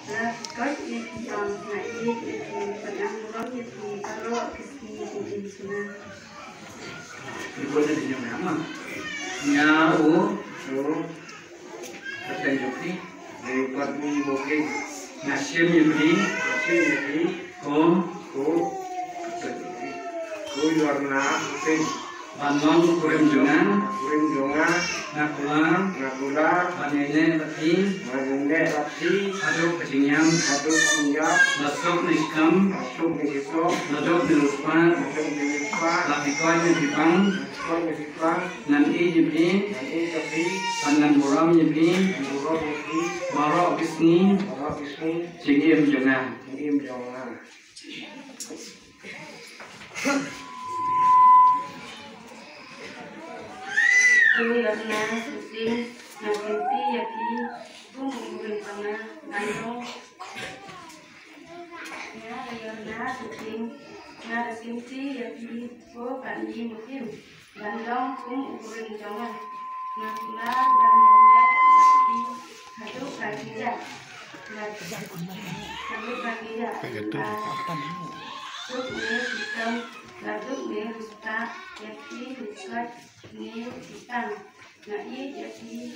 là có những ngày đi thì phần ăn có những thì có thì Ibu ada di mana? Ya, Katanya Jepri, dari Padmi Mungkin, Nasim Jepri, Warna, Panon Kurim Jongan, Nakular, Panene Pati, Aduk Kecingyam, Masuk Niskam, Naduk Niruspat, Lakikoy Nipipang, Nanti Jepri, Panan Buram Jepri, Marok Kisni, Cingiem Jongan. Kami karena syuting nanti ya di mungkin karena nandong ya karena syuting nanti ya di kami mungkin nandong mungkin jangan nakulah dan nanti satu kaki ya satu kaki ya Lúc này thì tâm là lúc này thì ta đẹp thì xuất nếu thì tăng là ít đẹp thì